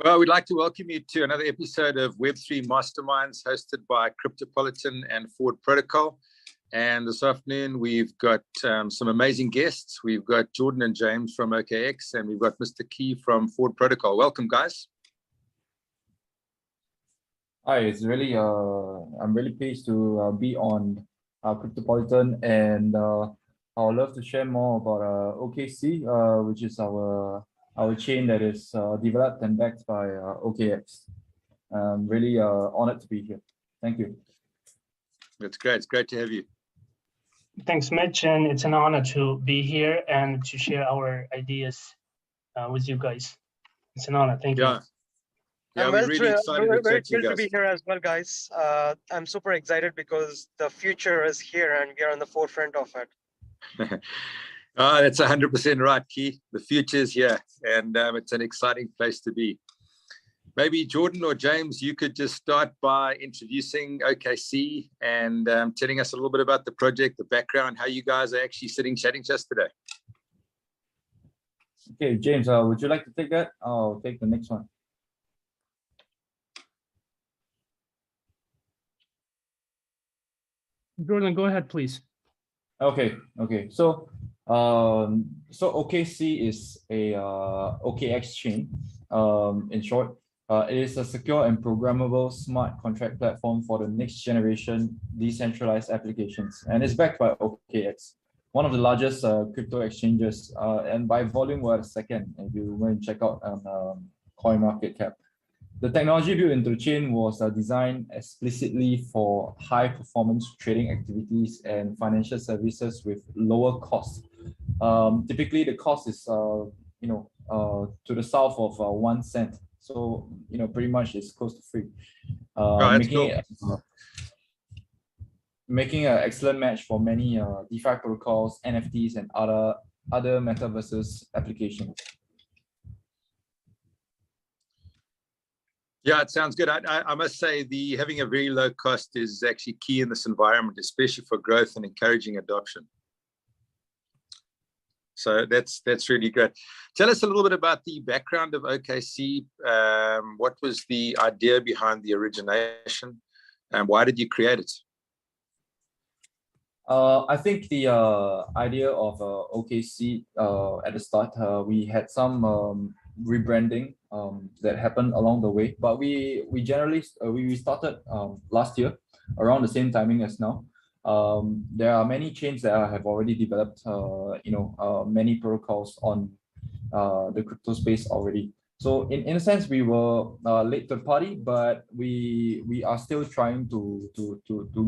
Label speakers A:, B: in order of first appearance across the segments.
A: Well, we'd like to welcome you to another episode of Web3 Masterminds hosted by Cryptopolitan and Forward Protocol. And this afternoon, we've got some amazing guests. We've got Jordan and James from OKX, and we've got Mr. Key from Forward Protocol. Welcome, guys.
B: Hi, it's really I'm really pleased to be on Cryptopolitan, and I would love to share more about OKC, which is our chain that is developed and backed by OKX. I'm really honored to be here. Thank you.
A: That's great. It's great to have you.
C: Thanks, Mitch, and it's an honor to be here and to share our ideas with you guys. It's an honor. Thank you.
A: Yeah, we're really excited
D: we're very thrilled to be here as well, guys. I'm super excited because the future is here and we are on the forefront of it.
A: That's 100% right, Key. The future is here, and it's an exciting place to be. Maybe Jordan or James, you could just start by introducing OKC and telling us a little bit about the project, the background, how you guys are actually sitting chatting just today.
B: Okay, James, would you like to take that? I'll take the next one.
C: Jordan, go ahead, please.
B: Okay. So OKC is a OKC chain. In short, it is a secure and programmable smart contract platform for the next generation decentralized applications, and it's backed by OKX, one of the largest crypto exchanges, and by volume we're second. If you go and check out CoinMarketCap. The technology built into the chain was designed explicitly for high performance trading activities and financial services with lower costs. Typically, the cost is to the south of 1 cent. So pretty much it's close to free. Making an excellent match for many DeFi protocols, NFTs, and other metaverses applications.
A: Yeah, it sounds good. I must say having a very low cost is actually key in this environment, especially for growth and encouraging adoption. So that's really great. Tell us a little bit about the background of OKC. What was the idea behind the origination, and why did you create it?
B: I think the idea of OKC at the start, we had some rebranding that happened along the way, but we generally started last year around the same timing as now. There are many chains that have already developed many protocols on the crypto space already. So in a sense, we were late to the party, but we are still trying to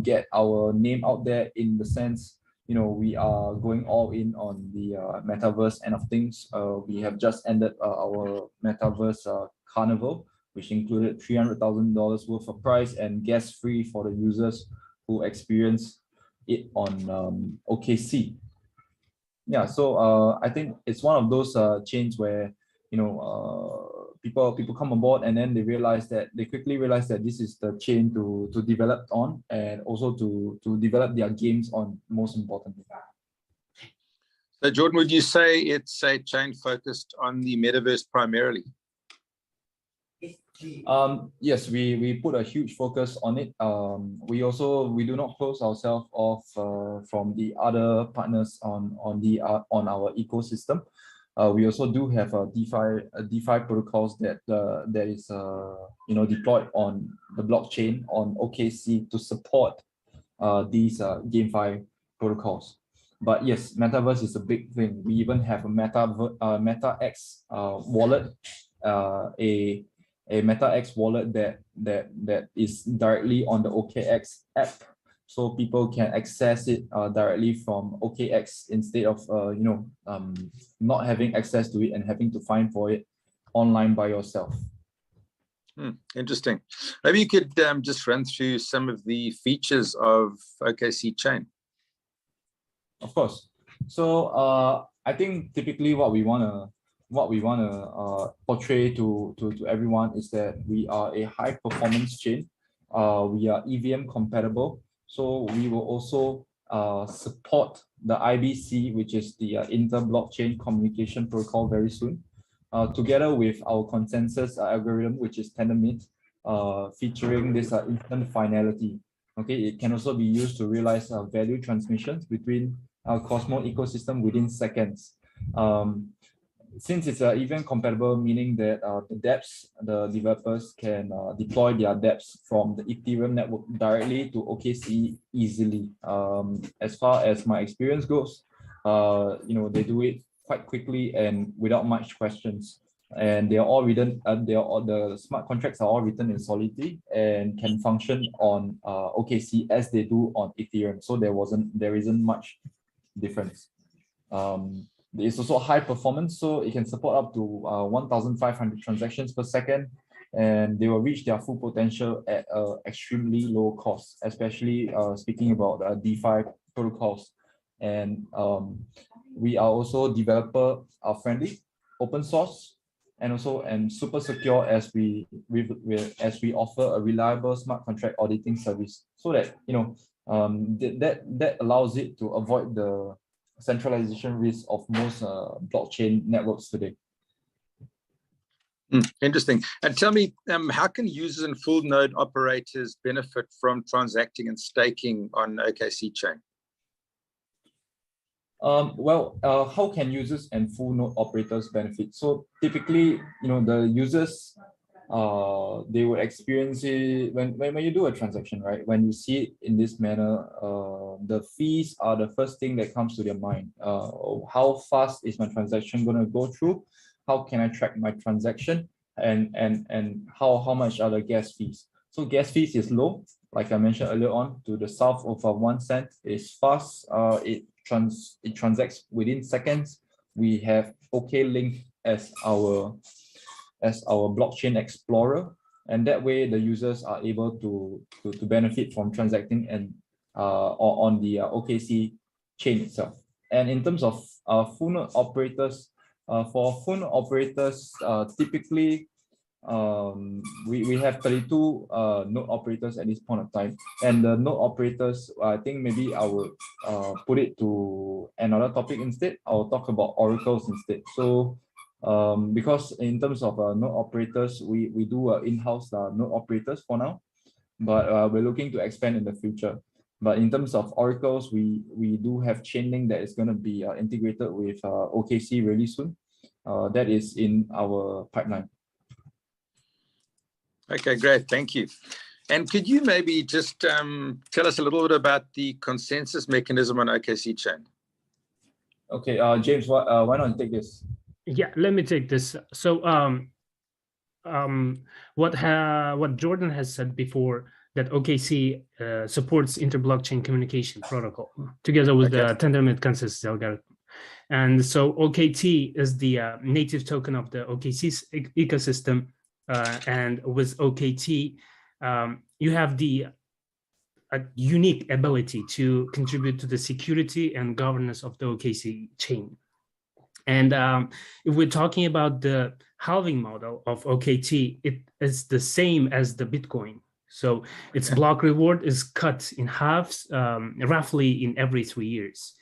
B: get our name out there, in the sense we are going all in on the metaverse end of things. We have just ended our Metaverse Carnival, which included $300,000 worth of prize and gas free for the users who experience it on OKC. Yeah, so I think it's one of those chains where people come on board, and then they quickly realize that this is the chain to develop on, and also to develop their games on, most importantly.
A: So Jordan, would you say it's a chain focused on the metaverse primarily?
B: Yes, we put a huge focus on it. We do not close ourselves off from the other partners on our ecosystem. We also do have a DeFi protocols that is deployed on the blockchain on OKC to support these GameFi protocols. But yes, Metaverse is a big thing. We even have a MetaX wallet, a MetaX wallet that is directly on the OKX app, so people can access it directly from OKX instead of not having access to it and having to find for it online by yourself.
A: Interesting. Maybe you could just run through some of the features of OKC Chain.
B: Of course. So I think typically what we wanna portray to everyone is that we are a high performance chain. We are EVM compatible. So we will also support the IBC, which is the inter-blockchain communication protocol, very soon. together with our consensus algorithm, which is Tendermint, featuring this instant finality. Okay, it can also be used to realize value transmissions between our Cosmos ecosystem within seconds. Since it's event compatible, meaning that the dApps, the developers can deploy their dApps from the Ethereum network directly to OKC easily. As far as my experience goes, they do it quite quickly and without much questions. And they are all written. The smart contracts are all written in Solidity and can function on OKC as they do on Ethereum. So there isn't much difference. It's also high performance, so it can support up to 1,500 transactions per second, and they will reach their full potential at extremely low cost, especially speaking about DeFi protocols. And we are also developer friendly, open source, and super secure as we offer a reliable smart contract auditing service, so that that allows it to avoid the centralization risk of most blockchain networks today.
A: Interesting. And tell me, how can users and full node operators benefit from transacting and staking on OKC Chain?
B: How can users and full node operators benefit? So typically, the users, they would experience it when you do a transaction, right? When you see it in this manner, the fees are the first thing that comes to their mind. How fast is my transaction going to go through? How can I track my transaction? And how much are the gas fees? So gas fees is low, like I mentioned earlier on, to the south of 1 cent. Is fast. It transacts within seconds. We have OKLink as our blockchain explorer, and that way the users are able to benefit from transacting and on the OKC chain itself. And in terms of full node operators, typically we have 32 node operators at this point of time, and the node operators, I think maybe I would put it to another topic instead. I'll talk about oracles instead. So because in terms of node operators, we do in-house node operators for now, but we're looking to expand in the future. But in terms of oracles, we do have Chainlink that is going to be integrated with OKC really soon. That is in our pipeline.
A: Okay, great. Thank you. And could you maybe just tell us a little bit about the consensus mechanism on OKC Chain?
B: Okay, James, why don't you take this?
C: Yeah, let me take this. So what Jordan has said before, that OKC supports inter-blockchain communication protocol together with the Tendermint consensus algorithm. And so OKT is the native token of the OKC ecosystem. And with OKT, you have the unique ability to contribute to the security and governance of the OKC chain. And if we're talking about the halving model of OKT, it is the same as the Bitcoin. So its block reward is cut in halves, roughly in every 3 years.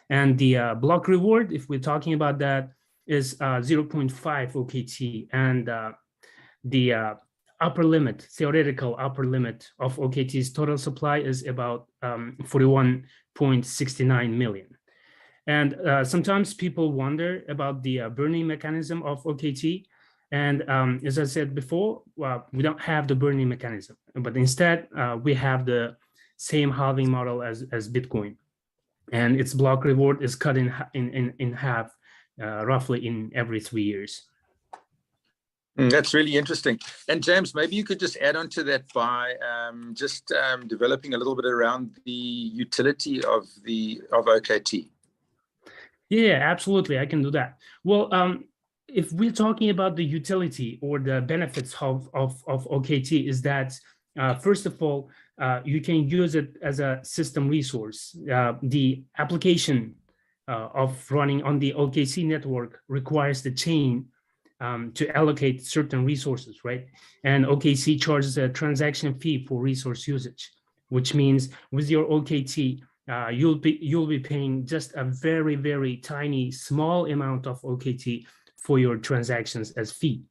C: And the block reward, if we're talking about that, is 0.5 OKT. And the upper limit, theoretical upper limit of OKT's total supply is about 41.69 million. And sometimes people wonder about the burning mechanism of OKT. And as I said before, we don't have the burning mechanism, but instead we have the same halving model as Bitcoin. And its block reward is cut in half, roughly in every 3 years.
A: That's really interesting. And James, maybe you could just add on to that by developing a little bit around the utility of OKT.
C: Yeah, absolutely. I can do that. Well, if we're talking about the utility or the benefits of OKT, is that first of all, you can use it as a system resource. The application of running on the OKC network requires the chain to allocate certain resources, right? And OKC charges a transaction fee for resource usage, which means with your OKT, you'll be paying just a very, very tiny, small amount of OKT for your transactions as fee.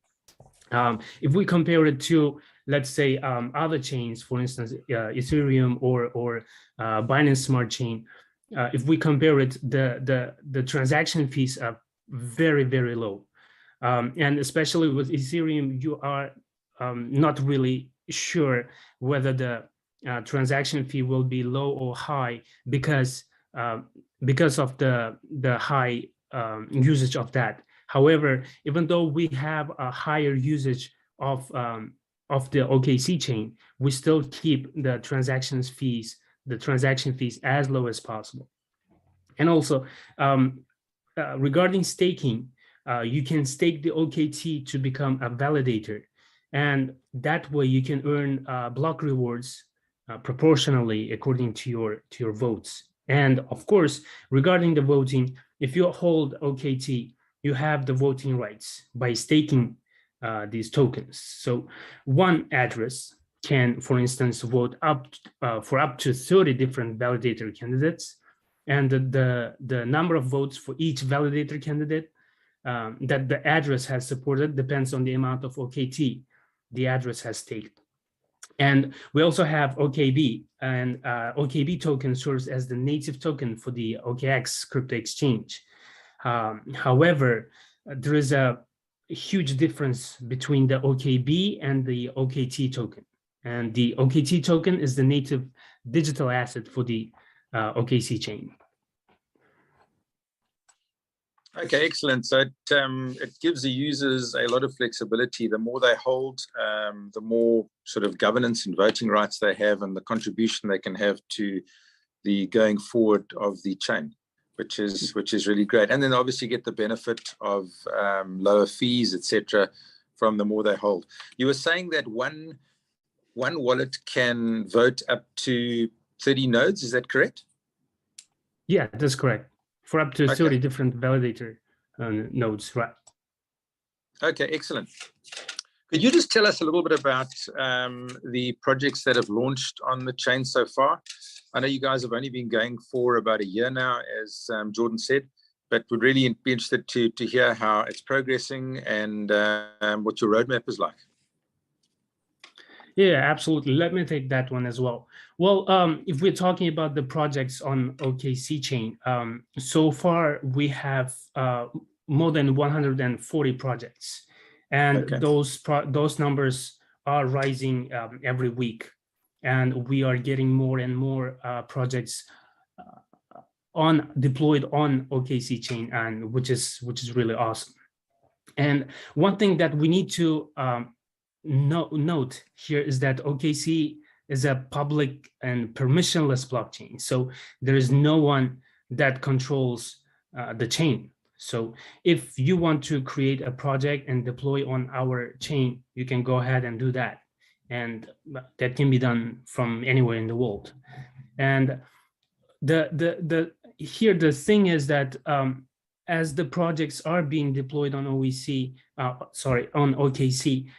C: If we compare it to, let's say, other chains, for instance, Ethereum or Binance Smart Chain, if we compare it, the transaction fees are very, very low. And especially with Ethereum, you are not really sure whether the transaction fee will be low or high because of the high usage of that. However, even though we have a higher usage of the OKC chain, we still keep the transaction fees as low as possible. And also, regarding staking, you can stake the OKT to become a validator, and that way you can earn block rewards proportionally according to your votes. And of course, regarding the voting, if you hold OKT, you have the voting rights by staking these tokens. So one address can, for instance, vote for up to 30 different validator candidates, and the number of votes for each validator candidate that the address has supported depends on the amount of OKT the address has staked. And we also have OKB, and OKB token serves as the native token for the OKX crypto exchange. However, there is a huge difference between the OKB and the OKT token. And the OKT token is the native digital asset for the OKC chain.
A: Okay, excellent. So it gives the users a lot of flexibility. The more they hold, the more sort of governance and voting rights they have, and the contribution they can have to the going forward of the chain, which is really great. And then obviously get the benefit of lower fees, etc., from the more they hold. You were saying that one wallet can vote up to 30 nodes. Is that correct?
C: Yeah, that's correct. For up to 30
A: Okay.
C: different validator nodes, right?
A: Okay, excellent. Could you just tell us a little bit about the projects that have launched on the chain so far? I know you guys have only been going for about a year now, as Jordan said, but would really be interested to hear how it's progressing and what your roadmap is like.
C: Yeah, absolutely. Let me take that one as well. Well, if we're talking about the projects on OKC chain, so far we have more than 140 projects, and
A: Okay.
C: those numbers are rising every week, and we are getting more and more projects deployed on OKC chain, and which is really awesome. And one thing that we need to note here is that OKC is a public and permissionless blockchain. So there is no one that controls the chain. So if you want to create a project and deploy on our chain, you can go ahead and do that. And that can be done from anywhere in the world. And here the thing is that as the projects are being deployed on on OKC,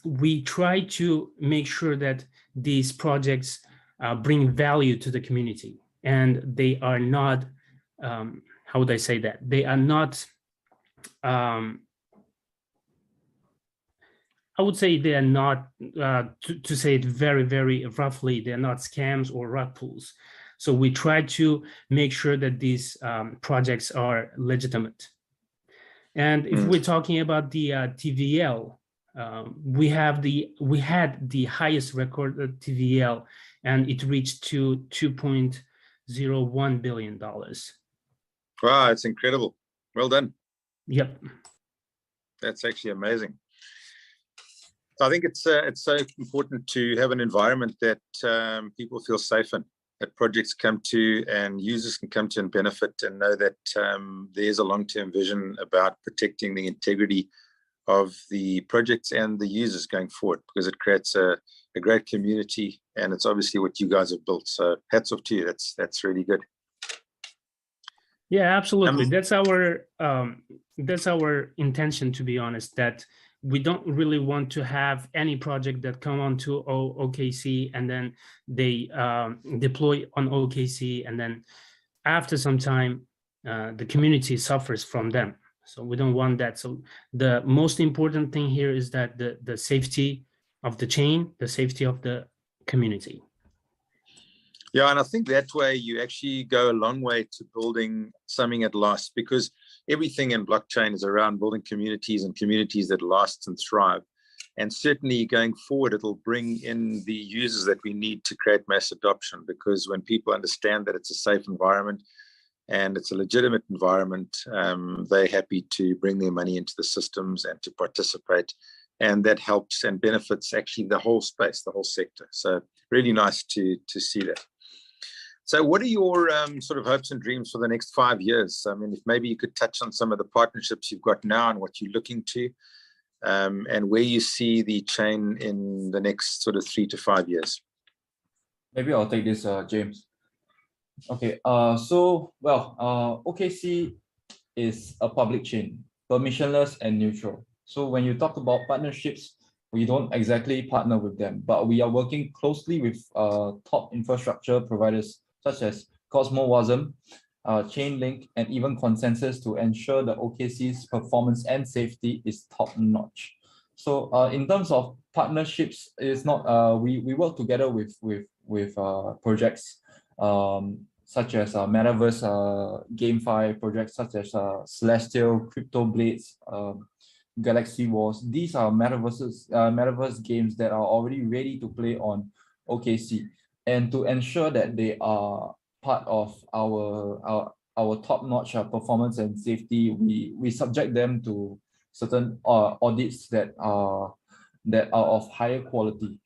C: we try to make sure that these projects bring value to the community, and they are not, how would I say that? They are not, I would say they are not, to say it very, very roughly, they're not scams or rug pulls. So we try to make sure that these projects are legitimate. And if we're talking about the TVL, we had the highest recorded TVL, and it reached to $2.01 billion.
A: Wow, it's incredible. Well done.
C: Yep.
A: That's actually amazing. So I think it's so important to have an environment that people feel safe in, that projects come to and users can come to and benefit, and know that there's a long-term vision about protecting the integrity of the projects and the users going forward, because it creates a great community, and it's obviously what you guys have built. So hats off to you. That's really good.
C: Yeah, absolutely. That's our intention, to be honest, that we don't really want to have any project that come onto OKC and then they deploy on OKC, and then after some time, the community suffers from them. So we don't want that. So the most important thing here is that the safety of the chain, the safety of the community.
A: Yeah, and I think that way you actually go a long way to building something that lasts, because everything in blockchain is around building communities and communities that last and thrive. And certainly going forward, it'll bring in the users that we need to create mass adoption, because when people understand that it's a safe environment and it's a legitimate environment, they're happy to bring their money into the systems and to participate. And that helps and benefits actually the whole space, the whole sector. So really nice to see that. So what are your sort of hopes and dreams for the next 5 years? I mean, if maybe you could touch on some of the partnerships you've got now and what you're looking to, and where you see the chain in the next sort of 3 to 5 years.
B: Maybe I'll take this, James. Okay, OKC is a public chain, permissionless and neutral. So when you talk about partnerships, we don't exactly partner with them, but we are working closely with top infrastructure providers such as Cosmowasm, Chainlink, and even Consensus to ensure the OKC's performance and safety is top-notch. So in terms of partnerships, it's not we work together with projects such as Metaverse GameFi projects such as Celestial, Crypto Blades, Galaxy Wars. These are metaverse games that are already ready to play on OKC, and to ensure that they are part of our top-notch performance and safety, we subject them to certain audits that are of higher quality.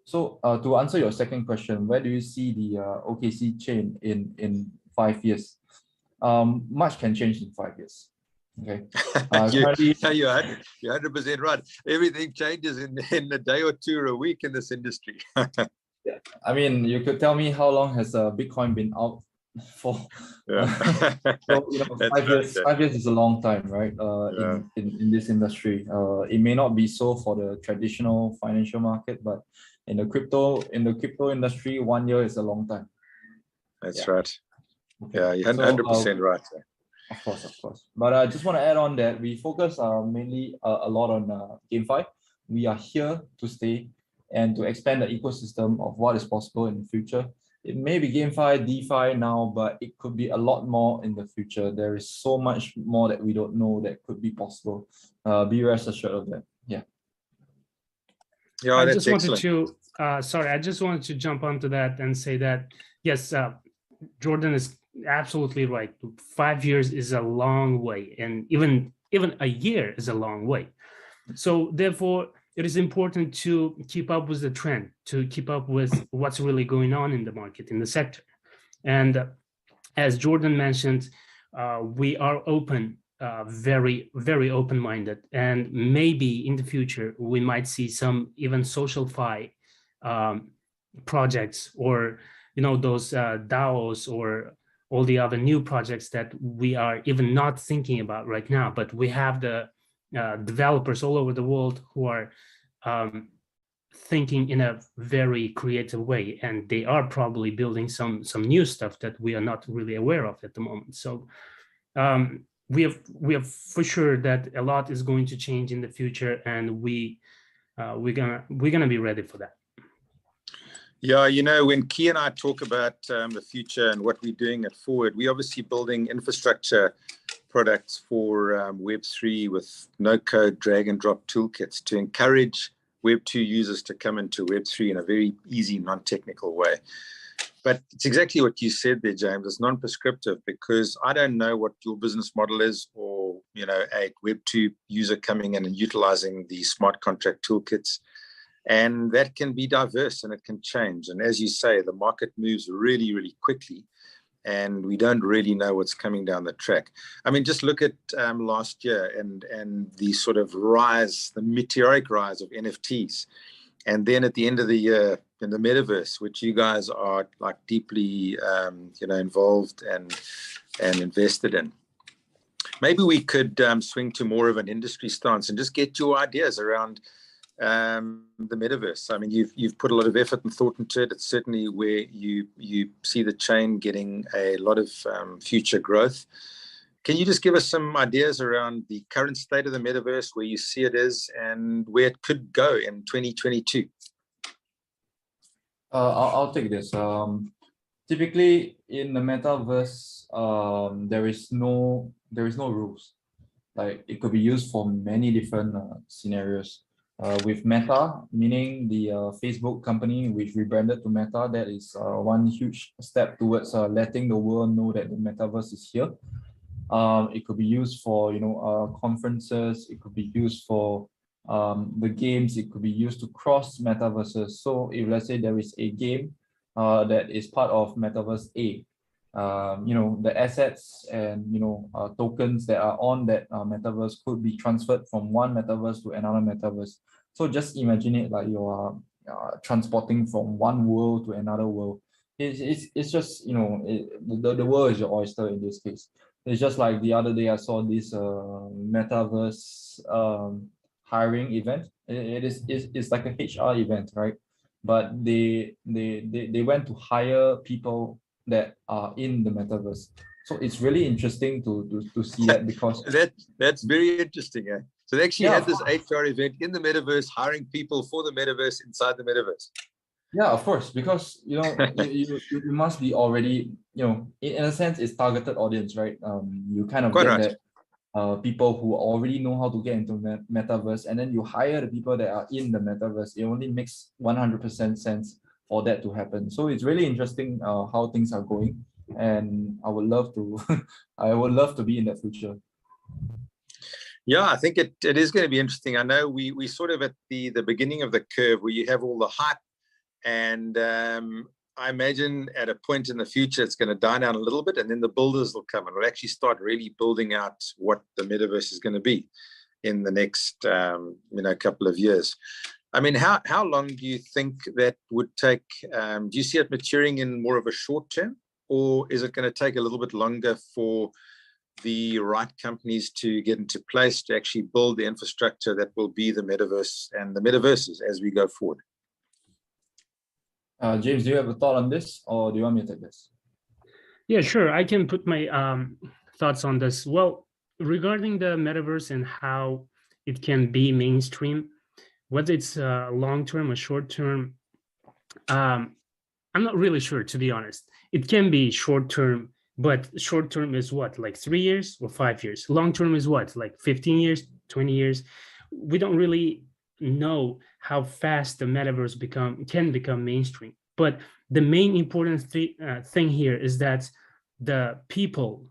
B: So to answer your second question, where do you see the OKC chain in 5 years? Much can change in 5 years. Okay.
A: You're 100% right. Everything changes in a day or two or a week in this industry.
B: Yeah. I mean, you could tell me how long has Bitcoin been out for?
A: Yeah.
B: So, 5 years. 5 years is a long time, right? In this industry, it may not be so for the traditional financial market, but in the crypto industry, 1 year is a long time.
A: That's right. Okay. Yeah, you're 100% right.
B: Of course. But I just want to add on that we focus mainly a lot on GameFi. We are here to stay and to expand the ecosystem of what is possible in the future. It may be GameFi, DeFi now, but it could be a lot more in the future. There is so much more that we don't know that could be possible. Be rest assured of that. Yeah.
C: Yeah, I just wanted to, I just wanted to jump onto that and say that, yes, Jordan is absolutely right. 5 years is a long way, and even a year is a long way. So therefore, it is important to keep up with the trend, to keep up with what's really going on in the market, in the sector. And as Jordan mentioned, we are open, very, very open-minded, and maybe in the future we might see some even social fi projects, or those DAOs, or all the other new projects that we are even not thinking about right now. But we have the developers all over the world who are thinking in a very creative way, and they are probably building some new stuff that we are not really aware of at the moment. So we have for sure that a lot is going to change in the future, and we're gonna be ready for that.
A: Yeah, when Key and I talk about the future and what we're doing at Forward, we're obviously building infrastructure products for Web3 with no-code drag and drop toolkits to encourage Web2 users to come into Web3 in a very easy, non-technical way. But it's exactly what you said there, James. It's non-prescriptive, because I don't know what your business model is, or a Web2 user coming in and utilizing the smart contract toolkits. And that can be diverse and it can change. And as you say, the market moves really, really quickly, and we don't really know what's coming down the track. I mean, just look at last year and the sort of rise, the meteoric rise of NFTs. And then at the end of the year in the metaverse, which you guys are like deeply involved and invested in. Maybe we could swing to more of an industry stance and just get your ideas around the metaverse. I mean, you've put a lot of effort and thought into it. It's certainly where you see the chain getting a lot of future growth. Can you just give us some ideas around the current state of the metaverse, where you see it is, and where it could go in 2022?
B: I'll take this. Typically in the metaverse, there is no rules. Like, it could be used for many different scenarios. With Meta, meaning the Facebook company, which rebranded to Meta, that is one huge step towards letting the world know that the metaverse is here. It could be used for conferences. It could be used for the games. It could be used to cross metaverses. So if, let's say, there is a game that is part of Metaverse A, the assets and tokens that are on that metaverse could be transferred from one metaverse to another metaverse. So just imagine it like you are transporting from one world to another world. It's just the world is your oyster in this case. It's just like the other day I saw this metaverse hiring event. It's like a HR event, right? But they went to hire people that are in the metaverse. So it's really interesting to see that, because
A: that's very interesting. So they actually
B: Yeah,
A: had this HR event in the metaverse, hiring people for the metaverse inside the metaverse.
B: yeah, of course, because you must be already, in a sense, it's targeted audience, right? You kind of
A: Quite
B: get
A: right.
B: that people who already know how to get into metaverse, and then you hire the people that are in the metaverse. It only makes 100% sense for that to happen. So it's really interesting how things are going, and I would love to I would love to be in that future.
A: Yeah, I think it is going to be interesting. I know we sort of at the beginning of the curve, where you have all the hype, and I imagine at a point in the future it's going to die down a little bit, and then the builders will come and will actually start really building out what the metaverse is going to be in the next couple of years. I mean, how long do you think that would take? Do you see it maturing in more of a short term, or is it going to take a little bit longer for the right companies to get into place to actually build the infrastructure that will be the metaverse and the metaverses as we go forward?
B: James, do you have a thought on this, or do you want me to take this?
C: Yeah, sure. I can put my thoughts on this. Well, regarding the metaverse and how it can be mainstream, whether it's long-term or short-term, I'm not really sure, to be honest. It can be short-term, but short-term is what, like 3 years or 5 years? Long-term is what, like 15 years, 20 years? We don't really know how fast the metaverse can become mainstream. But the main important thing here is that the people,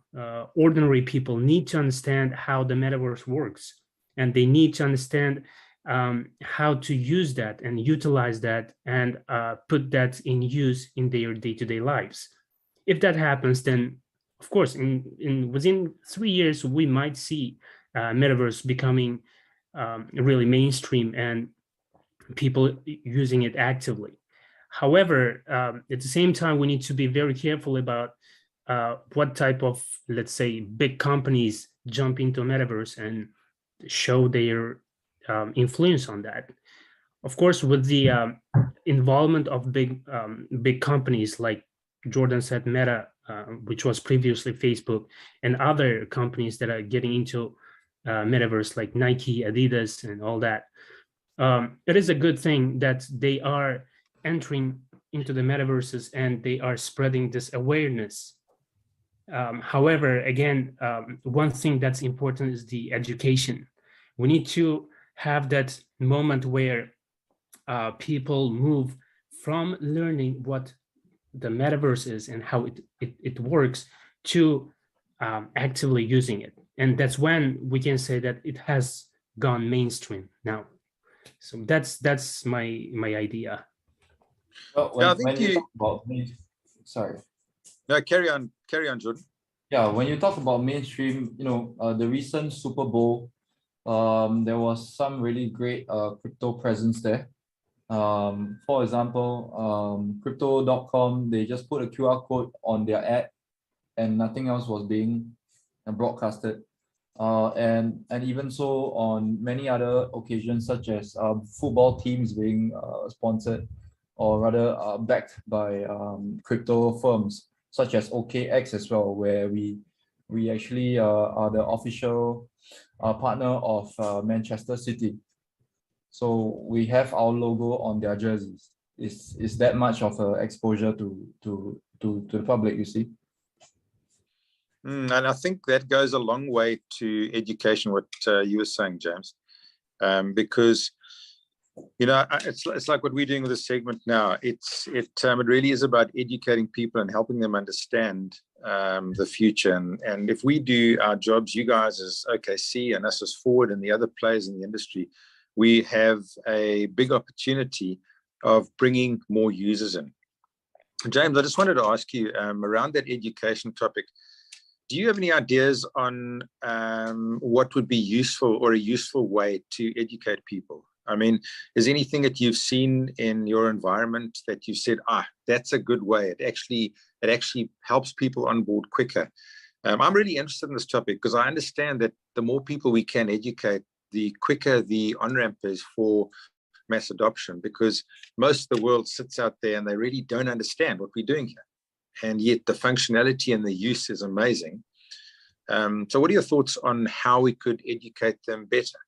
C: ordinary people, need to understand how the metaverse works, and they need to understand how to use that and utilize that and put that in use in their day-to-day lives. If that happens, then of course, within 3 years, we might see metaverse becoming really mainstream and people using it actively. However, at the same time, we need to be very careful about what type of, let's say, big companies jump into metaverse and show their influence on that. Of course, with the involvement of big companies like Jordan said, Meta, which was previously Facebook, and other companies that are getting into metaverse like Nike, Adidas, and all that. It is a good thing that they are entering into the metaverses and they are spreading this awareness. However, again, one thing that's important is the education. We need to have that moment where people move from learning what the metaverse is and how it works to actively using it. And that's when we can say that it has gone mainstream now. So that's my idea.
B: Well, when you talk about sorry.
A: No, carry on, Jordan.
B: Yeah, when you talk about mainstream, the recent Super Bowl, there was some really great crypto presence there. For example, crypto.com, they just put a QR code on their ad and nothing else was being broadcasted. And even so on many other occasions, such as football teams being sponsored or rather backed by crypto firms such as OKX as well, where we We actually are the official partner of Manchester City. So we have our logo on their jerseys. Is that much of exposure to the public, you see?
A: And I think that goes a long way to education, what you were saying, James, because it's like what we're doing with this segment now. It really is about educating people and helping them understand the future. And if we do our jobs, you guys as OKC and us as Forward and the other players in the industry, we have a big opportunity of bringing more users in. James, I just wanted to ask you around that education topic. Do you have any ideas on what would be useful or a useful way to educate people? I mean, is anything that you've seen in your environment that you said, that's a good way? It actually helps people on board quicker. I'm really interested in this topic because I understand that the more people we can educate, the quicker the on-ramp is for mass adoption, because most of the world sits out there and they really don't understand what we're doing here. And yet the functionality and the use is amazing. So what are your thoughts on how we could educate them better?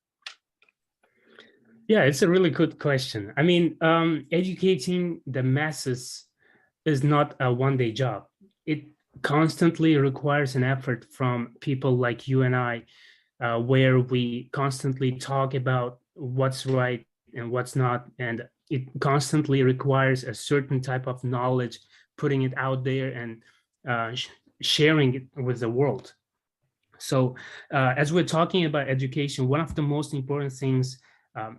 C: Yeah, it's a really good question. I mean, educating the masses is not a one-day job. It constantly requires an effort from people like you and I, where we constantly talk about what's right and what's not. And it constantly requires a certain type of knowledge, putting it out there and sharing it with the world. So as we're talking about education, one of the most important things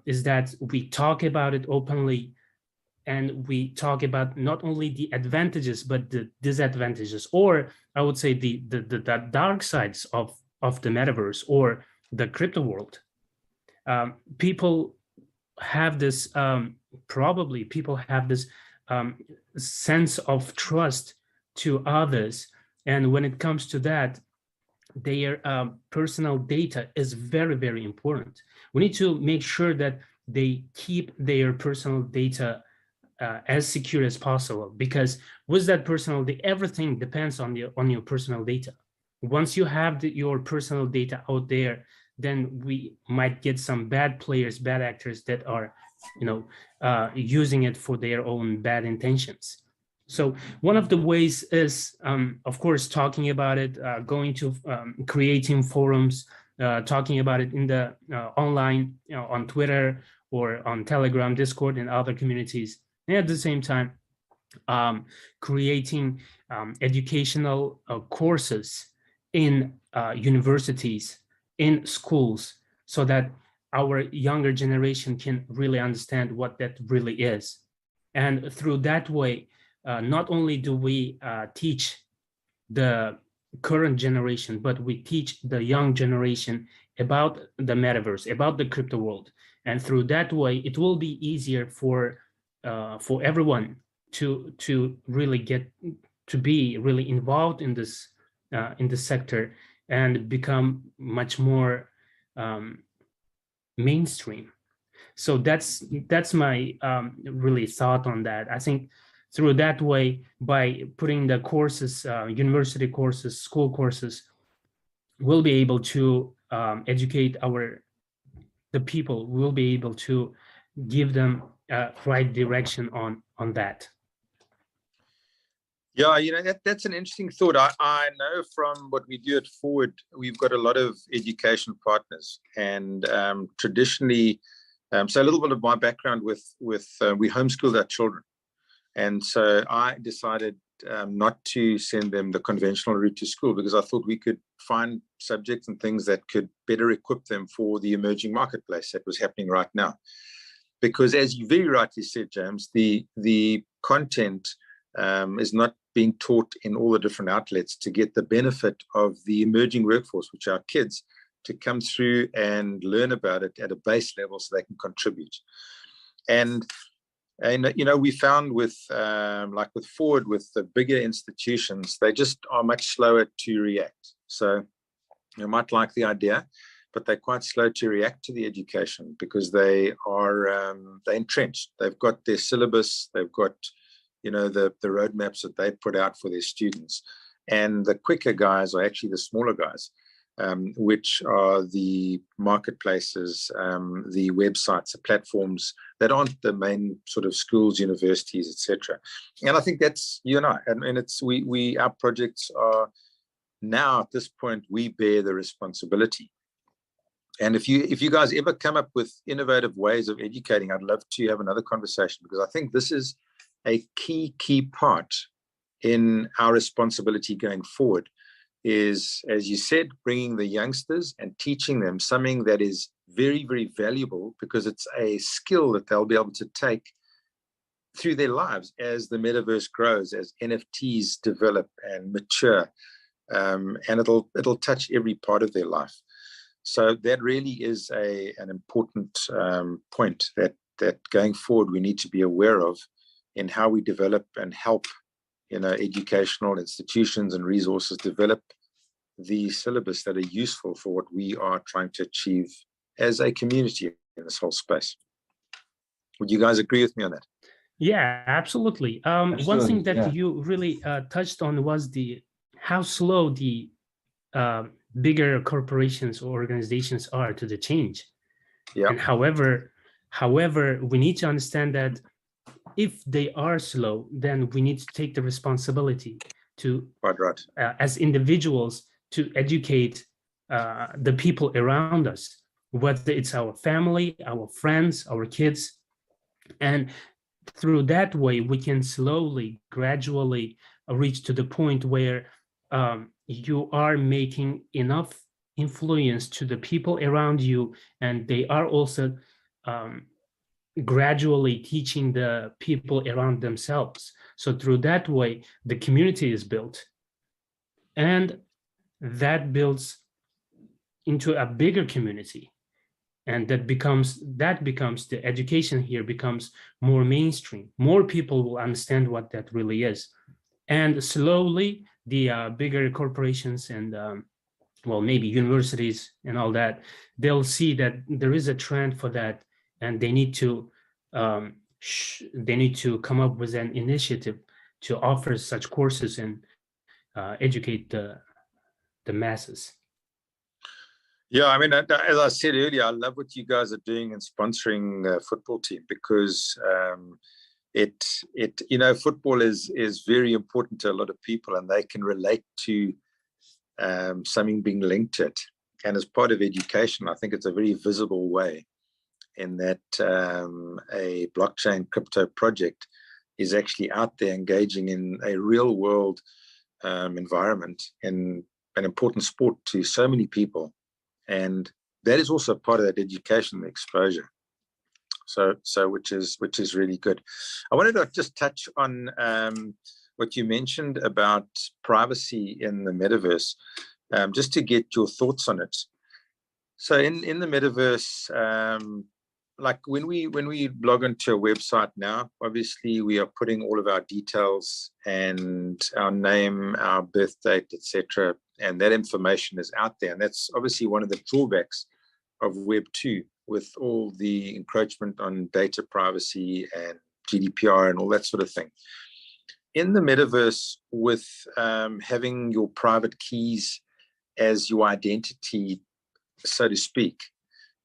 C: is that we talk about it openly, and we talk about not only the advantages, but the disadvantages, or I would say the dark sides of the metaverse or the crypto world. People have this, probably people have this sense of trust to others. And when it comes to that, their personal data is very, very important. We need to make sure that they keep their personal data as secure as possible, because with that personal data, everything depends on your personal data. Once you have your personal data out there, then we might get some bad players, bad actors that are, using it for their own bad intentions. So one of the ways is, of course, talking about it, going to creating forums, talking about it in the online, on Twitter or on Telegram, Discord, and other communities. And at the same time, creating educational courses in universities, in schools, so that our younger generation can really understand what that really is. And through that way, not only do we teach the current generation, but we teach the young generation about the metaverse, about the crypto world. And through that way, it will be easier for everyone to really get to be really involved in this sector and become much more mainstream. So that's my really thought on that. I think through that way, by putting the courses, university courses, school courses, we'll be able to educate the people. We'll be able to give them right direction on that.
A: Yeah, that's an interesting thought. I know from what we do at Forward, we've got a lot of education partners, and traditionally, so a little bit of my background with we homeschooled our children, and so I decided not to send them the conventional route to school, because I thought we could find subjects and things that could better equip them for the emerging marketplace that was happening right now. Because as you very rightly said, James, the content is not being taught in all the different outlets to get the benefit of the emerging workforce, which are kids, to come through and learn about it at a base level so they can contribute. And we found with like with Forward, with the bigger institutions, they just are much slower to react. So you might like the idea, but they're quite slow to react to the education, because they are they're entrenched. They've got their syllabus, they've got the roadmaps that they put out for their students, And the quicker guys are actually the smaller guys, which are the marketplaces, the websites, the platforms that aren't the main sort of schools, universities, etc. And I think that's you and I. And it's our projects are now at this point, we bear the responsibility. And if you guys ever come up with innovative ways of educating, I'd love to have another conversation, because I think this is a key part in our responsibility going forward, is, as you said, bringing the youngsters and teaching them something that is very, very valuable, because it's a skill that they'll be able to take through their lives as the metaverse grows, as NFTs develop and mature, and it'll touch every part of their life. So that really is an important point that going forward we need to be aware of in how we develop and help educational institutions and resources develop the syllabus that are useful for what we are trying to achieve as a community in this whole space. Would you guys agree with me on that?
C: Yeah, absolutely. One thing that you really touched on was how slow the bigger corporations or organizations are to the change.
A: Yeah.
C: And however, we need to understand that if they are slow, then we need to take the responsibility to, as individuals, to educate the people around us, whether it's our family, our friends, our kids. And through that way, we can slowly, gradually reach to the point where you are making enough influence to the people around you, and they are also gradually teaching the people around themselves. So through that way, the community is built, and that builds into a bigger community, and that becomes the education here becomes more mainstream. More people will understand what that really is, and slowly the bigger corporations and well, maybe universities and all that, they'll see that there is a trend for that, and they need to come up with an initiative to offer such courses and educate the masses.
A: Yeah, I mean, as I said earlier, I love what you guys are doing in sponsoring the football team, because football is very important to a lot of people, and they can relate to something being linked to it. And as part of education, I think it's a very visible way in that a blockchain crypto project is actually out there engaging in a real world environment, in an important sport to so many people. And that is also part of that education exposure. So which is really good. I wanted to just touch on what you mentioned about privacy in the metaverse, just to get your thoughts on it. So in the metaverse, like when we log into a website now, obviously we are putting all of our details and our name, our birth date, etc., and that information is out there. And that's obviously one of the drawbacks of Web 2, with all the encroachment on data privacy and GDPR and all that sort of thing. In the metaverse, with having your private keys as your identity, so to speak,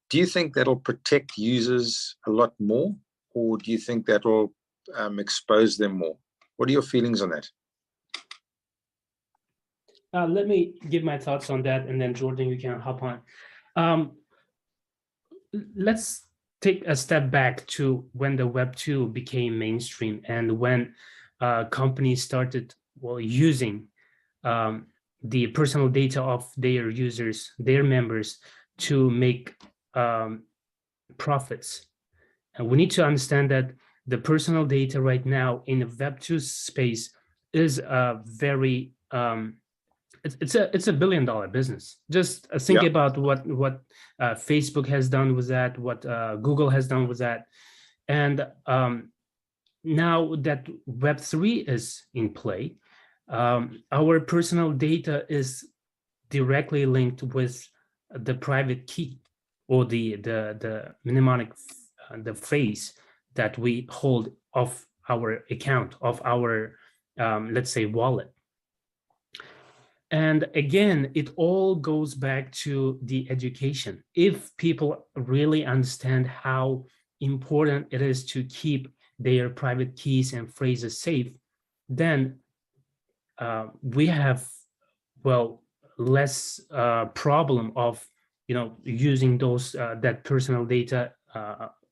A: do you think that'll protect users a lot more, or do you think that'll expose them more? What are your feelings on that?
C: Let me give my thoughts on that, and then Jordan, you can hop on. Let's take a step back to when the Web 2 became mainstream, and when companies started using the personal data of their users, their members, to make profits. And we need to understand that the personal data right now in the Web 2 space is a very it's a $1 billion business. Just think about what Facebook has done with that, what Google has done with that, and now that Web 3 is in play, our personal data is directly linked with the private key, or the mnemonic, the phrase that we hold of our account, of our let's say wallet. And again, it all goes back to the education. If people really understand how important it is to keep their private keys and phrases safe, then we have, well, less problem of, using those that personal data,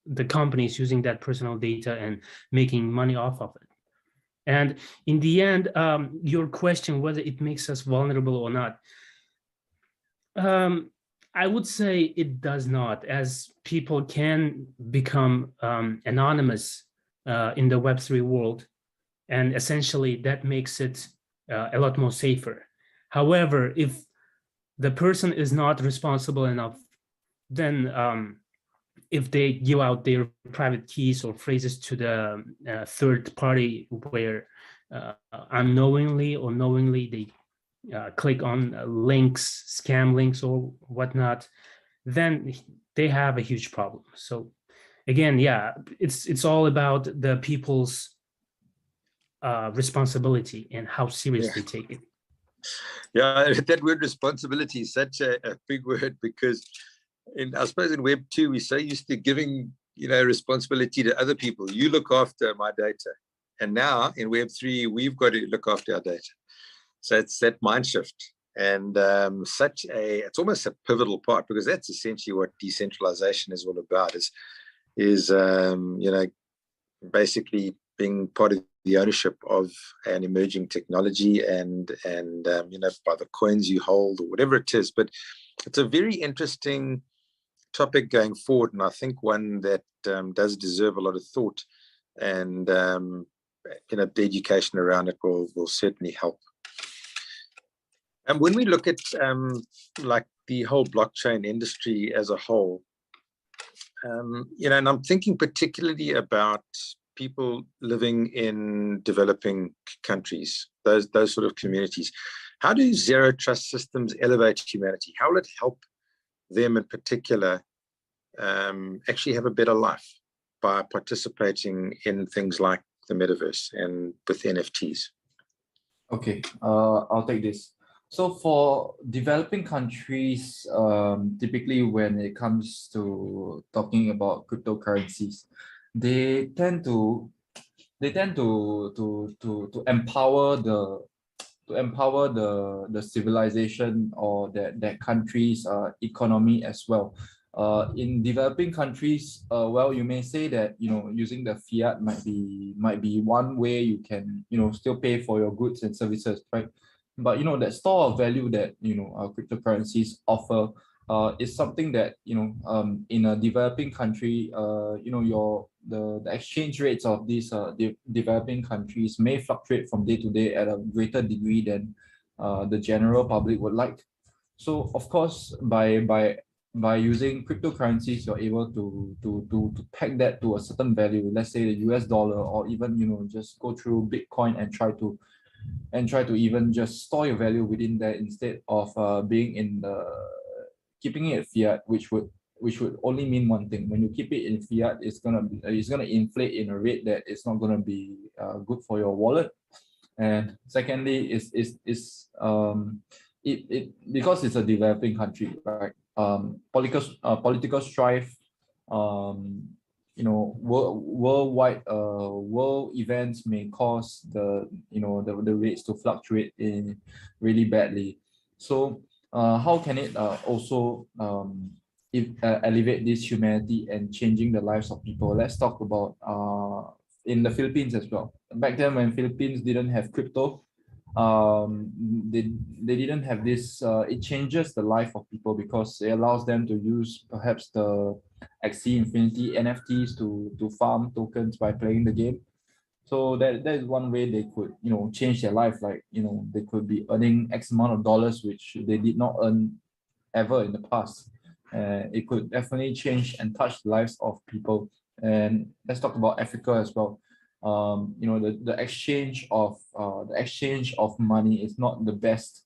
C: the companies using that personal data and making money off of it. And in the end, your question whether it makes us vulnerable or not, I would say it does not, as people can become anonymous in the Web3 world, and essentially that makes it a lot more safer. However, if the person is not responsible enough, then if they give out their private keys or phrases to the third party where unknowingly or knowingly they click on links, scam links or whatnot, then they have a huge problem. So again, yeah, it's all about the people's responsibility and how serious they take it.
A: Yeah, that word responsibility is such a big word, because I suppose in Web 2, we're so used to giving, responsibility to other people. You look after my data. And now in Web 3, we've got to look after our data. So it's that mind shift. And it's almost a pivotal part, because that's essentially what decentralization is all about, is basically being part of the ownership of an emerging technology and by the coins you hold or whatever it is. But it's a very interesting topic going forward, and I think one that does deserve a lot of thought, and the education around it will certainly help. And when we look at like the whole blockchain industry as a whole, and I'm thinking particularly about people living in developing countries, those sort of communities. How do zero trust systems elevate humanity? How will it help them in particular actually have a better life by participating in things like the metaverse and with NFTs?
B: Okay, I'll take this. So for developing countries, typically when it comes to talking about cryptocurrencies, they tend to empower the civilization or that country's economy as well. In developing countries, well, you may say that using the fiat might be one way you can still pay for your goods and services, right? But that store of value that cryptocurrencies offer is something that in a developing country, the exchange rates of these developing countries may fluctuate from day to day at a greater degree than the general public would like. So of course, by using cryptocurrencies, you're able to peg that to a certain value, let's say the US dollar, or even just go through Bitcoin and try to even just store your value within there, instead of being in the keeping it fiat, which would only mean one thing. When you keep it in fiat, it's gonna inflate in a rate that it's not gonna be good for your wallet. And secondly, it because it's a developing country, right? Political strife, worldwide world events may cause the rates to fluctuate in really badly. So how can it also elevate this humanity and changing the lives of people? Let's talk about in the Philippines as well. Back then, when Philippines didn't have crypto, they didn't have this. It changes the life of people because it allows them to use perhaps the OKC Infinity NFTs to farm tokens by playing the game. So that is one way they could change their life. Like they could be earning X amount of dollars which they did not earn ever in the past. It could definitely change and touch the lives of people. And let's talk about Africa as well. The exchange of money is not the best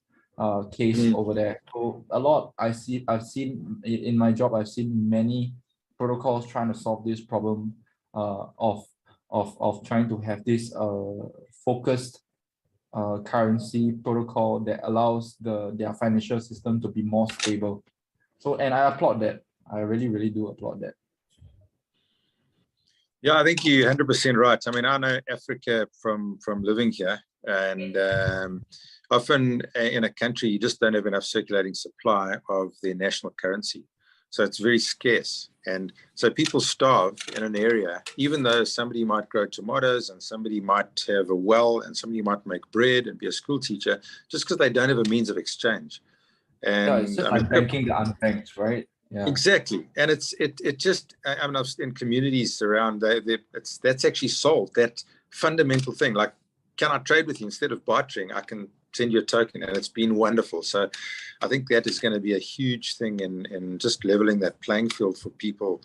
B: case over there. So I've seen in my job, I've seen many protocols trying to solve this problem of trying to have this focused currency protocol that allows their financial system to be more stable. So, and I applaud that. I really, really do applaud that.
A: Yeah, I think you're 100% right. I mean, I know Africa from living here, and often in a country, you just don't have enough circulating supply of their national currency. So it's very scarce. And so people starve in an area, even though somebody might grow tomatoes and somebody might have a well and somebody might make bread and be a school teacher, just because they don't have a means of exchange. And
B: yeah, it's just like banking the unbanked, right? Yeah.
A: Exactly. And it just, I mean, I've in communities around, that's actually solved that fundamental thing. Like, can I trade with you? Instead of bartering, I can send you a token, and it's been wonderful. So I think that is going to be a huge thing in just leveling that playing field for people,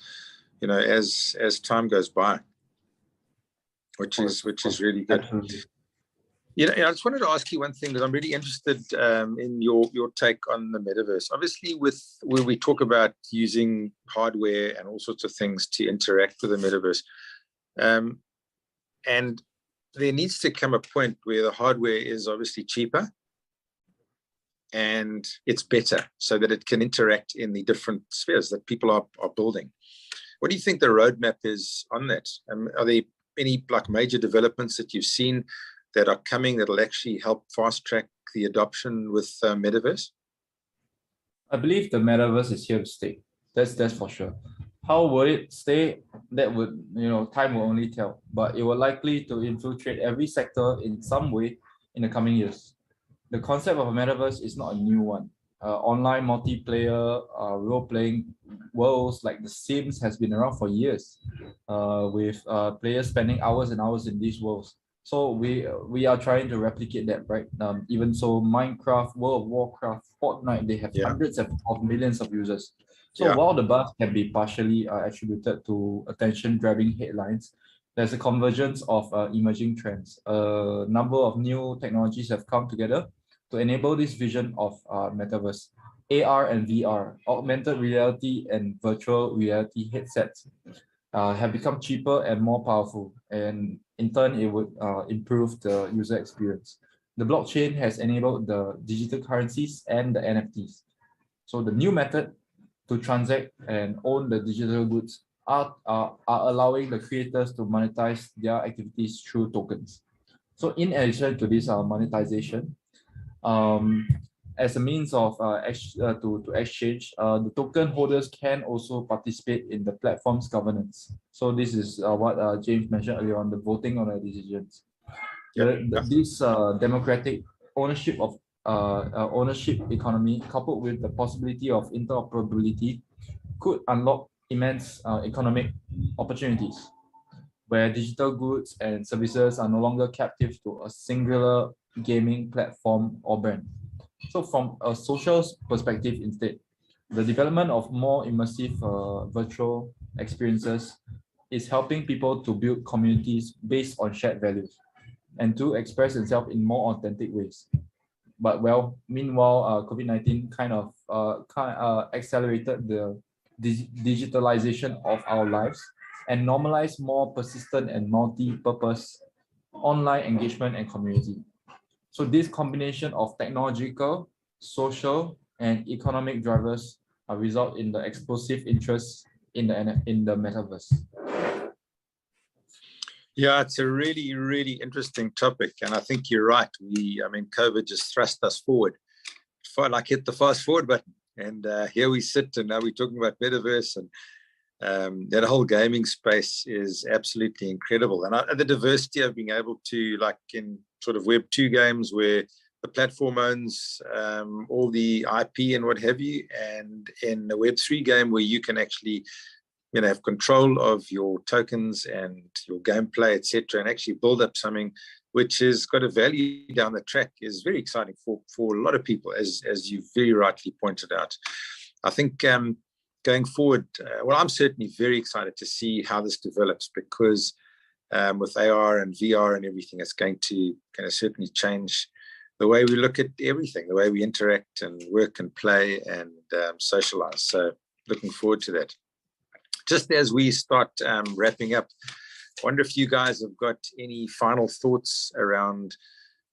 A: you know, as time goes by, which is really good.
B: Absolutely.
A: You know, I just wanted to ask you one thing, that I'm really interested in your take on the metaverse. Obviously, where we talk about using hardware and all sorts of things to interact with the metaverse, and there needs to come a point where the hardware is obviously cheaper and it's better, so that it can interact in the different spheres that people are building. What do you think the roadmap is on that? Are there any like major developments that you've seen that are coming that will actually help fast track the adoption with metaverse?
B: I believe the metaverse is here to stay. That's for sure. How will it stay? That would, time will only tell. But it will likely to infiltrate every sector in some way in the coming years. The concept of a metaverse is not a new one. Online multiplayer, role-playing worlds like The Sims has been around for years, with players spending hours and hours in these worlds. So we are trying to replicate that, right? Even so, Minecraft, World of Warcraft, Fortnite, they have hundreds of millions of users. So while the buzz can be partially attributed to attention-grabbing headlines, there's a convergence of emerging trends. A number of new technologies have come together to enable this vision of metaverse. AR and VR, augmented reality and virtual reality headsets have become cheaper and more powerful, and in turn, it would improve the user experience. The blockchain has enabled the digital currencies and the NFTs. So the new method to transact and own the digital goods are allowing the creators to monetize their activities through tokens. So in addition to this monetization, as a means of to exchange, the token holders can also participate in the platform's governance. So this is what James mentioned earlier on, the voting on the decisions. This democratic ownership of ownership economy, coupled with the possibility of interoperability, could unlock immense economic opportunities, where digital goods and services are no longer captive to a singular gaming platform or brand. So from a social perspective instead, the development of more immersive virtual experiences is helping people to build communities based on shared values and to express themselves in more authentic ways. But meanwhile, COVID-19 kind of accelerated the digitalization of our lives and normalized more persistent and multi-purpose online engagement and community. So this combination of technological, social, and economic drivers result in the explosive interest in the metaverse.
A: Yeah, it's a really, really interesting topic, and I think you're right. COVID just thrust us forward. It felt like hit the fast forward button, and here we sit, and now we're talking about metaverse, and that whole gaming space is absolutely incredible. And the diversity of being able to, like in sort of Web 2 games where the platform owns all the IP and what have you, and in the Web 3 game where you can actually have control of your tokens and your gameplay, etc., and actually build up something which has got a value down the track is very exciting for a lot of people, as you very rightly pointed out. I think going forward, I'm certainly very excited to see how this develops, because with AR and VR and everything, it's going to certainly change the way we look at everything, the way we interact and work and play and socialize. So looking forward to that. Just as we start wrapping up, I wonder if you guys have got any final thoughts around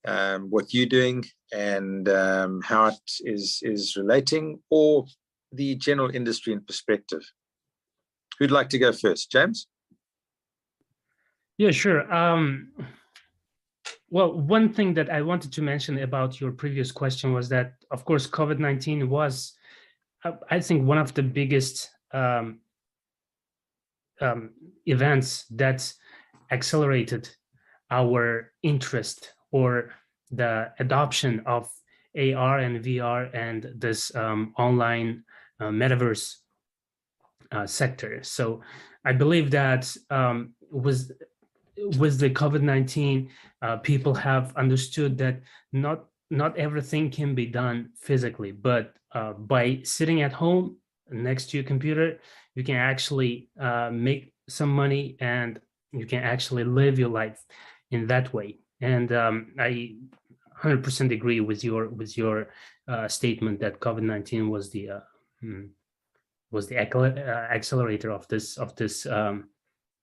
A: what you're doing and how it is relating, or the general industry in perspective. Who'd like to go first? James?
C: Yeah, sure. Well, one thing that I wanted to mention about your previous question was that, of course, COVID-19 was, I think, one of the biggest events that accelerated our interest or the adoption of AR and VR and this online metaverse sector. So I believe that with the COVID-19, people have understood that not everything can be done physically, but by sitting at home next to your computer, you can actually make some money and you can actually live your life in that way. And I 100% agree with your statement that COVID-19 was the accelerator of this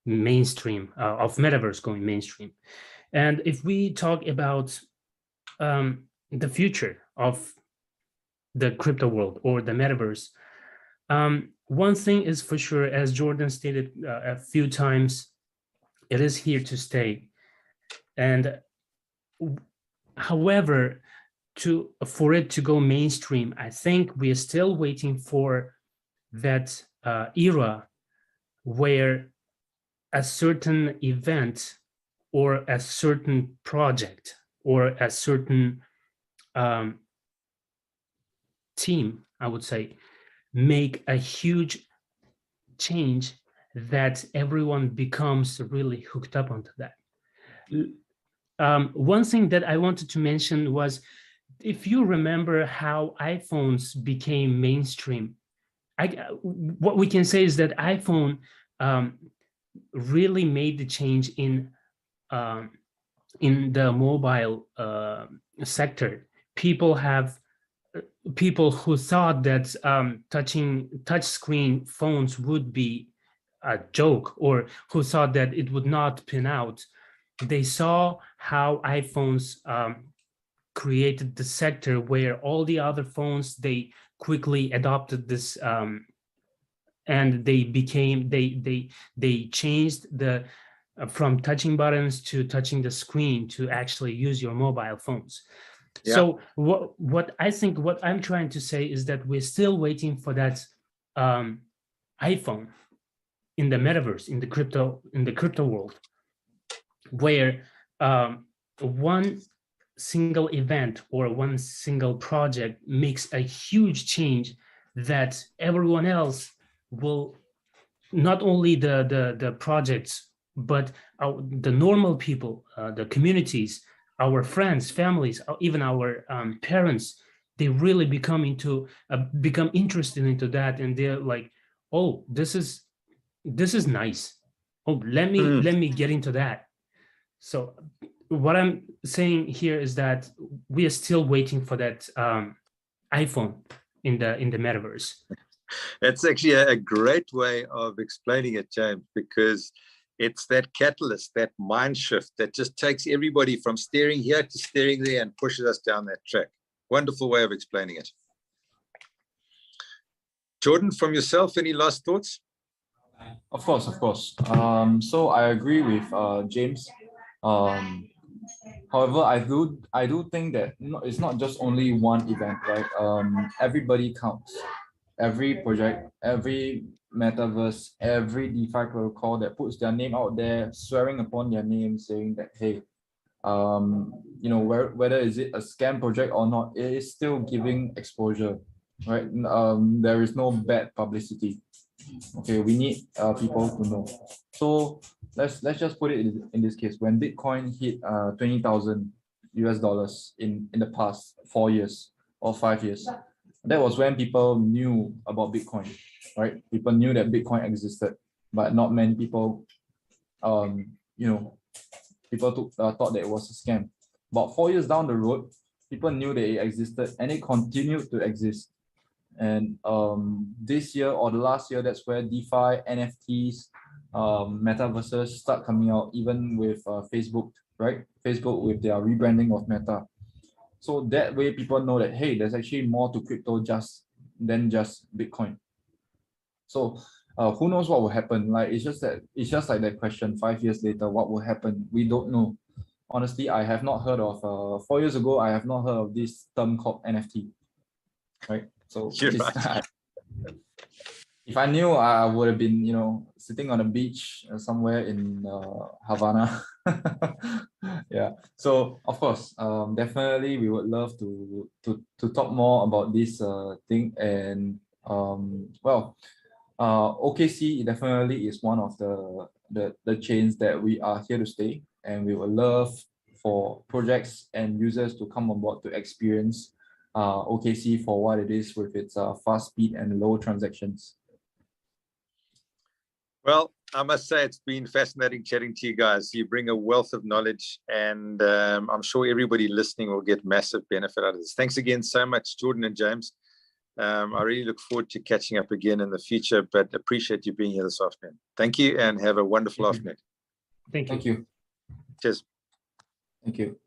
C: mainstream of metaverse going mainstream. And if we talk about the future of the crypto world or the metaverse, one thing is for sure, as Jordan stated a few times, it is here to stay. And however, for it to go mainstream, I think we are still waiting for that era where a certain event or a certain project or a certain team, I would say, make a huge change that everyone becomes really hooked up onto that. One thing that I wanted to mention was, if you remember how iPhones became mainstream, what we can say is that iPhone really made the change in the mobile sector. People who thought that touch screen phones would be a joke, or who thought that it would not pin out, they saw how iPhones created the sector where all the other phones, they quickly adopted this, and they changed the from touching buttons to touching the screen to actually use your mobile phones. Yeah. So what I'm trying to say is that we're still waiting for that iPhone in the metaverse, in the crypto world, where one single event or one single project makes a huge change that everyone else will, not only the projects, but the normal people, the communities, our friends, families, even our parents, they really become interested into that, and they're like, oh, this is nice. Oh, let me get into that. So what I'm saying here is that we are still waiting for that iPhone in the metaverse.
A: It's actually a great way of explaining it, James, because it's that catalyst, that mind shift that just takes everybody from staring here to staring there and pushes us down that track. Wonderful way of explaining it. Jordan, from yourself, any last thoughts?
B: Of course. So I agree with James. However, I do think that it's not just only one event, right? Everybody counts. Every project, every metaverse, every DeFi protocol that puts their name out there, swearing upon their name, saying that, hey, whether is it a scam project or not, it is still giving exposure, right? There is no bad publicity. Okay, we need people to know. So let's just put it in this case. When Bitcoin hit $20,000 in the past 4 years or 5 years, that was when people knew about Bitcoin, right? People knew that Bitcoin existed, but not many people, people thought that it was a scam. About 4 years down the road, people knew that it existed and it continued to exist. And this year or the last year, that's where DeFi, NFTs, metaverses start coming out, even with Facebook, right? Facebook with their rebranding of Meta. So that way people know that, hey, there's actually more to crypto than just Bitcoin. So who knows what will happen? Like it's just like that question 5 years later, what will happen? We don't know. Honestly, I have not heard of 4 years ago, I have not heard of this term called NFT. Right. So if I knew, I would have been, sitting on a beach somewhere in Havana. Yeah. So of course, definitely we would love to talk more about this thing. And OKC definitely is one of the chains that we are here to stay, and we would love for projects and users to come on board to experience OKC for what it is, with its fast speed and low transactions.
A: Well, I must say it's been fascinating chatting to you guys. You bring a wealth of knowledge, and I'm sure everybody listening will get massive benefit out of this. Thanks again so much, Jordan and James. I really look forward to catching up again in the future, but appreciate you being here this afternoon. Thank you, and have a wonderful afternoon.
C: Thank you.
B: Thank you.
A: Cheers.
B: Thank you.